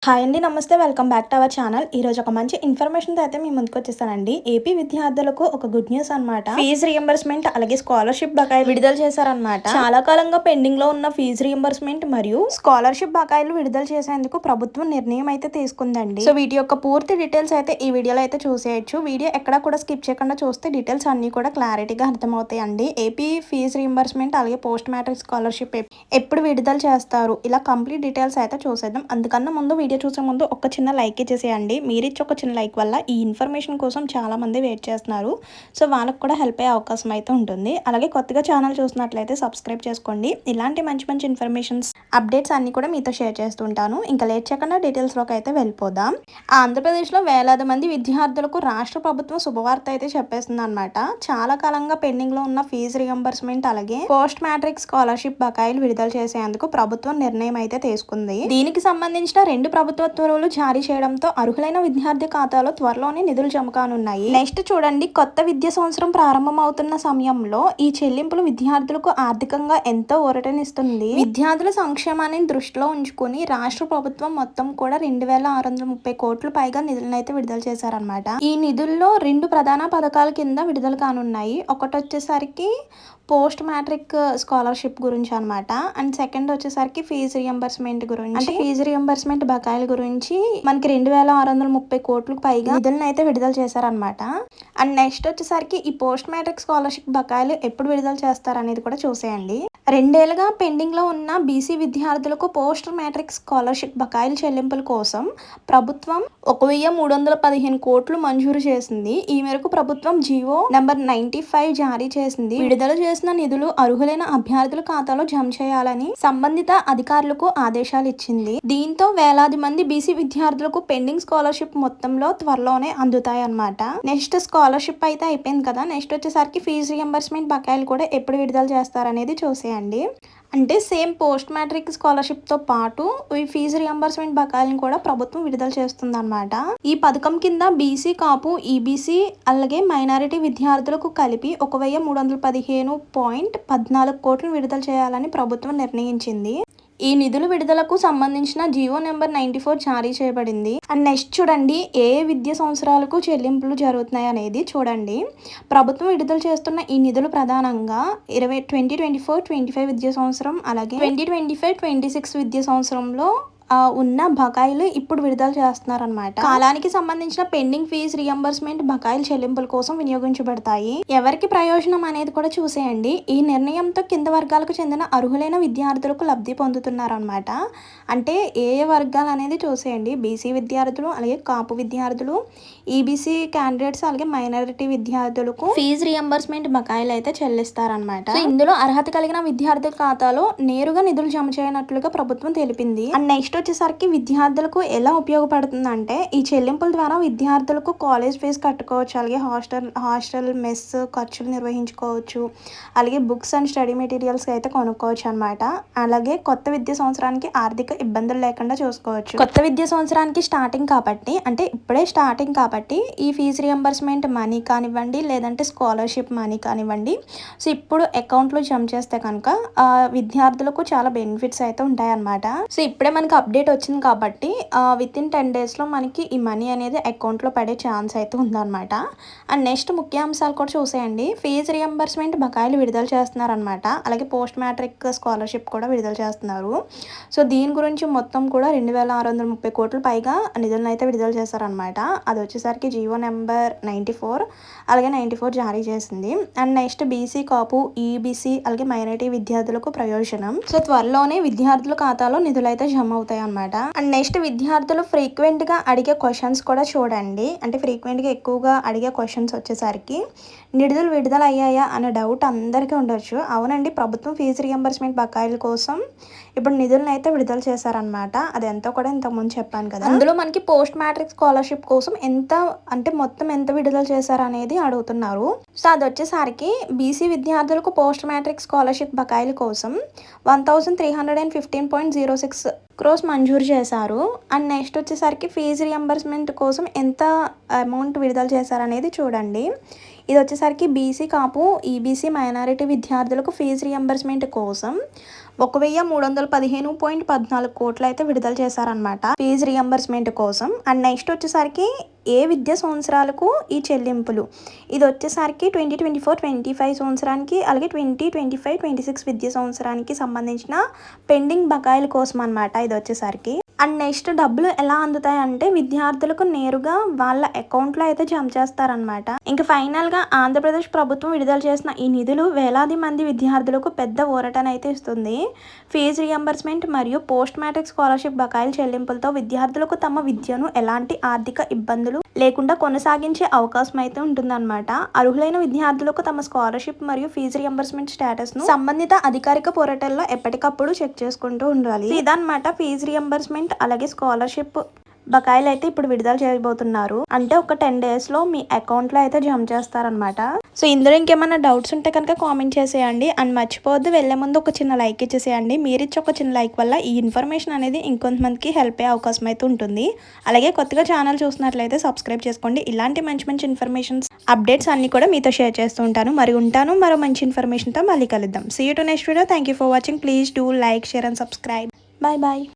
Hi అండి. నమస్తే. Welcome back to our channel. ఈరోజు ఒక మంచి ఇన్ఫర్మేషన్‌తో అయితే మీ ముందుకొచ్చేసానండి. ఏపీ విద్యార్థులకు ఒక గుడ్ న్యూస్ అనమాట. ఫీజ్ రీయింబర్స్‌మెంట్ అలాగే స్కాలర్‌షిప్ బకాయిలు విడుదల చేశారనమాట. చాలా కాలంగా పెండింగ్‌లో ఉన్న ఫీజ్ రీయింబర్స్‌మెంట్ మరియు స్కాలర్‌షిప్ బకాయిలు విడుదల చేసేందుకు ప్రభుత్వం నిర్ణయం అయితే తీసుకుందండి. సో వీటి యొక్క పూర్తి డీటెయిల్స్ అయితే ఈ వీడియోలో అయితే చూసేయొచ్చు. వీడియో ఎక్కడా కూడా స్కిప్ చేయకుండా చూస్తే డీటెయిల్స్ అన్నీ కూడా క్లారిటీగా అర్థమవుతాయండి. ఏపీ ఫీజ్ రీయింబర్స్‌మెంట్ అలాగే పోస్ట్ మ్యాట్రిక్ స్కాలర్‌షిప్ ఎప్పుడు విడుదల చేస్తారు, ఇలా కంప్లీట్ డీటెయిల్స్ అయితే చూసేద్దాం. అందుకన్నా ముందు వీడియో చూసే ముందు ఒక చిన్న లైక్ ఇచ్చేసేయండి. మీరు ఇచ్చే ఒక చిన్న లైక్ వల్ల ఈ ఇన్ఫర్మేషన్ కోసం చాలా మంది వెయిట్ చేస్తున్నారు. సో వాళ్ళకి కూడా హెల్ప్ అయ్యే అవకాశం అయితే ఉంటుంది. అలాగే కొత్తగా ఛానల్ చూసినట్లయితే సబ్స్క్రైబ్ చేసుకోండి. ఇలాంటి మంచి మంచి ఇన్ఫర్మేషన్స్ అప్డేట్స్ అన్ని కూడా మీతో షేర్ చేస్తుంటాను. ఇంకా లేట్ చేయకుండా డీటెయిల్స్లోకి అయితే వెళ్ళిపోదాం. ఆంధ్రప్రదేశ్లో వేలాది మంది విద్యార్థులకు రాష్ట్ర ప్రభుత్వం శుభవార్త అయితే చెప్పేస్తుంది అనమాట. చాలా కాలంగా పెండింగ్లో ఉన్న ఫీజు రియంబర్స్మెంట్ అలాగే పోస్ట్ మ్యాట్రిక్ స్కాలర్షిప్ బకాయిలు విడుదల చేసేందుకు ప్రభుత్వం నిర్ణయం అయితే తీసుకుంది. దీనికి సంబంధించిన 2 ప్రభుత్వ ఉత్తర్వులు జారీ చేయడంతో అర్హులైన విద్యార్థి ఖాతాలో త్వరలోనే నిధులు జమ కానున్నాయి. నెక్స్ట్ చూడండి, కొత్త విద్యా సంవత్సరం ప్రారంభమవుతున్న సమయంలో ఈ చెల్లింపులు విద్యార్థులకు ఆర్థికంగా ఎంతో ఊరటనిస్తుంది. విద్యార్థుల సంక్షేమాన్ని దృష్టిలో ఉంచుకుని రాష్ట్ర ప్రభుత్వం మొత్తం కూడా 2630 కోట్ల పైగా నిధులను అయితే విడుదల చేశారనమాట. ఈ నిధుల్లో 2 ప్రధాన పథకాల కింద విడుదల కానున్నాయి. ఒకటి వచ్చేసరికి పోస్ట్ మ్యాట్రిక్ స్కాలర్షిప్ గురించి అనమాట. అండ్ సెకండ్ వచ్చేసరికి ఫీజు రియంబర్స్మెంట్ గురించి, అంటే ఫీజు రియంబర్స్మెంట్ బకాయిల గురించి మనకి 2630 కోట్లకు పైగా నిధులను అయితే విడుదల చేశారనమాట. అండ్ నెక్స్ట్ వచ్చేసరికి ఈ పోస్ట్ మ్యాట్రిక్ స్కాలర్షిప్ బకాయిలు ఎప్పుడు విడుదల చేస్తారు అనేది కూడా చూసేయండి. 2 ఏళ్లుగా పెండింగ్ లో ఉన్న బీసీ విద్యార్థులకు పోస్ట్ మ్యాట్రిక్ స్కాలర్షిప్ బకాయిల చెల్లింపుల కోసం ప్రభుత్వం 1315 కోట్లు మంజూరు చేసింది. ఈ మేరకు ప్రభుత్వం జీవో నంబర్ 95 జారీ చేసింది. విడుదల చేసిన నిధులు అర్హులైన అభ్యర్థుల ఖాతాలో జమ చేయాలని సంబంధిత అధికారులకు ఆదేశాలు ఇచ్చింది. దీంతో వేలాది మంది బీసీ విద్యార్థులకు పెండింగ్ స్కాలర్షిప్ మొత్తంలో త్వరలోనే అందుతాయి అన్నమాట. నెక్స్ట్ స్కాలర్షిప్ అయితే అయిపోయింది కదా. నెక్స్ట్ వచ్చేసరికి ఫీజు రియంబర్స్మెంట్ బకాయిలు కూడా ఎప్పుడు విడుదల చేస్తారనేది చూసేయండి. అంటే సేమ్ పోస్ట్ మ్యాట్రిక్ స్కాలర్షిప్ తో పాటు ఈ ఫీజు రియంబర్స్మెంట్ బకాయిలను కూడా ప్రభుత్వం విడుదల చేస్తుంది అనమాట. ఈ పథకం కింద బీసీ, కాపు, ఈబీసీ అలాగే మైనారిటీ విద్యార్థులకు కలిపి 1315.14 కోట్లు విడుదల చేయాలని ప్రభుత్వం నిర్ణయించింది. ఈ నిధుల విడుదలకు సంబంధించిన జీవో నెంబర్ 94 జారీ చేయబడింది. అండ్ నెక్స్ట్ చూడండి, ఏ విద్యా సంవత్సరాలకు చెల్లింపులు జరుగుతున్నాయి అనేది చూడండి. ప్రభుత్వం విడుదల చేస్తున్న ఈ నిధులు ప్రధానంగా 2024-25 విద్యా సంవత్సరం అలాగే 2025-26 విద్యా సంవత్సరంలో ఉన్న బకాయిలు ఇప్పుడు విడుదల చేస్తున్నారనమాట. కాలానికి సంబంధించిన పెండింగ్ ఫీజు రియంబర్స్మెంట్ బకాయిల చెల్లింపుల కోసం వినియోగించబడతాయి. ఎవరికి ప్రయోజనం అనేది కూడా చూసేయండి. ఈ నిర్ణయంతో కింద వర్గాలకు చెందిన అర్హులైన విద్యార్థులకు లబ్ధి పొందుతున్నారనమాట. అంటే ఏ వర్గాలు అనేది చూసేయండి. బీసీ విద్యార్థులు అలాగే కాపు విద్యార్థులు, ఈబీసీ క్యాండిడేట్స్ అలాగే మైనారిటీ విద్యార్థులకు ఫీజు రియంబర్స్మెంట్ బకాయిలు అయితే చెల్లిస్తారనమాట. సో ఇందులో అర్హత కలిగిన విద్యార్థుల ఖాతాలో నేరుగా నిధులు జమ చేయనట్లుగా ప్రభుత్వం తెలిపింది. అండ్ నెక్స్ట్ వచ్చేసరికి విద్యార్థులకు ఎలా ఉపయోగపడుతుందంటే ఈ చెల్లింపుల ద్వారా విద్యార్థులకు కాలేజ్ ఫీజు కట్టుకోవచ్చు, అలాగే హాస్టల్ మెస్ ఖర్చులు నిర్వహించుకోవచ్చు, అలాగే బుక్స్ అండ్ స్టడీ మెటీరియల్స్ అయితే కొనుక్కోవచ్చు అనమాట. అలాగే కొత్త విద్యా సంవత్సరానికి ఆర్థిక ఇబ్బందులు లేకుండా చూసుకోవచ్చు. కొత్త విద్యా సంవత్సరానికి స్టార్టింగ్ కాబట్టి, అంటే ఇప్పుడే స్టార్టింగ్ కాబట్టి ఈ ఫీజు రియంబర్స్మెంట్ మనీ కానివ్వండి లేదంటే స్కాలర్షిప్ మనీ కానివ్వండి, సో ఇప్పుడు అకౌంట్లో జమ చేస్తే కనుక విద్యార్థులకు చాలా బెనిఫిట్స్ అయితే ఉంటాయి అన్నమాట. సో ఇప్పుడే మనకి అప్డేట్ వచ్చింది కాబట్టి విత్ ఇన్ 10 డేస్లో మనకి ఈ మనీ అనేది అకౌంట్లో పడే ఛాన్స్ అయితే ఉందన్నమాట. అండ్ నెక్స్ట్ ముఖ్యాంశాలు కూడా చూసేయండి. ఫీజు రియంబర్స్మెంట్ బకాయిలు విడుదల చేస్తున్నారనమాట. అలాగే పోస్ట్ మ్యాట్రిక్ స్కాలర్షిప్ కూడా విడుదల చేస్తున్నారు. సో దీని గురించి మొత్తం కూడా 2630 కోట్ల పైగా నిధులను అయితే విడుదల చేశారనమాట. అది వచ్చేసరికి జీవో నెంబర్ 94 అలాగే 94 జారీ చేసింది. And next BC, Kapu, EBC అలాగే మైనారిటీ విద్యార్థులకు ప్రయోజనం. సో త్వరలోనే విద్యార్థుల ఖాతాలో నిధులు అయితే జమ అవుతాయి అన్నమాట. అండ్ నెక్స్ట్ విద్యార్థులు ఫ్రీక్వెంట్ గా అడిగే క్వశ్చన్స్ కూడా చూడండి. అంటే ఫ్రీక్వెంట్ గా ఎక్కువగా అడిగే క్వశ్చన్స్ వచ్చేసరికి నిధులు విడుదల అయ్యాయా అనే డౌట్ అందరికీ ఉండొచ్చు. అవునండి, ప్రభుత్వం ఫీజు రియంబర్స్మెంట్ బకాయిల కోసం ఇప్పుడు నిధులను అయితే విడుదల చేశారనమాట. అది ఎంతో కూడా ఇంతకుముందు చెప్పాను కదా. అందులో మనకి పోస్ట్ మ్యాట్రిక్ స్కాలర్షిప్ కోసం ఎంత, అంటే మొత్తం ఎంత విడుదల చేశారు అనేది అడుగుతున్నారు. సో అది వచ్చేసరికి బీసీ విద్యార్థులకు పోస్ట్ మ్యాట్రిక్ స్కాలర్షిప్ బకాయిల కోసం 1315.06 క్రోస్ మంజూరు చేశారు. అండ్ నెక్స్ట్ వచ్చేసరికి ఫీజు రియంబర్స్మెంట్ కోసం ఎంత అమౌంట్ విడుదల చేశారనేది చూడండి. ఇది వచ్చేసరికి బీసీ, కాపు, ఈబీసీ మైనారిటీ విద్యార్థులకు ఫీజు రియంబర్స్మెంట్ కోసం 1,315.14 కోట్లు అయితే విడుదల చేశారనమాట ఫీజు రియంబర్స్మెంట్ కోసం. అండ్ నెక్స్ట్ వచ్చేసరికి ఏ విద్యా సంవత్సరాలకు ఈ చెల్లింపులు, ఇది వచ్చేసరికి 2024-25 సంవత్సరానికి అలాగే 2025-26 విద్యా సంవత్సరానికి సంబంధించిన పెండింగ్ బకాయిల కోసం అనమాట ఇది వచ్చేసరికి. అండ్ నెక్స్ట్ డబ్బులు ఎలా అందుతాయి అంటే విద్యార్థులకు నేరుగా వాళ్ళ అకౌంట్లో అయితే జమ చేస్తారనమాట. ఇంకా ఫైనల్గా ఆంధ్రప్రదేశ్ ప్రభుత్వం విడుదల చేసిన ఈ నిధులు వేలాది మంది విద్యార్థులకు పెద్ద ఊరటనైతే ఇస్తుంది. ఫీజు రియంబర్స్మెంట్ మరియు పోస్ట్ మ్యాట్రిక్ స్కాలర్షిప్ బకాయిల చెల్లింపులతో విద్యార్థులకు తమ విద్యను ఎలాంటి ఆర్థిక ఇబ్బందులు లేకుండా కొనసాగించే అవకాశం అయితే ఉంటుందన్నమాట. అర్హులైన విద్యార్థులకు తమ స్కాలర్షిప్ మరియు ఫీజు రియంబర్స్మెంట్ స్టేటస్ ను సంబంధిత అధికారిక పోర్టల్లో ఎప్పటికప్పుడు చెక్ చేసుకుంటూ ఉండాలి. ఇదన్నమాట ఫీజు రియంబర్స్మెంట్ అలాగే స్కాలర్షిప్ బకాయిలు అయితే ఇప్పుడు విడుదల చేయబోతున్నారు. అంటే ఒక 10 days లో మీ అకౌంట్లో అయితే జమ చేస్తారనమాట. సో ఇందులో ఇంకేమైనా డౌట్స్ ఉంటే కనుక కామెంట్ చేసేయండి. అండ్ మర్చిపోవద్దు వెళ్ళే ముందు ఒక చిన్న లైక్ ఇచ్చేసేయండి. మీరు ఇచ్చే ఒక చిన్న లైక్ వల్ల ఈ ఇన్ఫర్మేషన్ అనేది ఇంకొంతమందికి హెల్ప్ అయ్యే అవకాశం అయితే ఉంటుంది. అలాగే కొత్తగా ఛానల్ చూసినట్లయితే సబ్స్క్రైబ్ చేసుకోండి. ఇలాంటి మంచి మంచి ఇన్ఫర్మేషన్స్ అప్డేట్స్ అన్ని కూడా మీతో షేర్ చేస్తూ ఉంటాను. మరో మంచి ఇన్ఫర్మేషన్తో మళ్ళీ కలుద్దాం. See you to next video. Thank you for watching. Please do like, share and subscribe. Bye bye.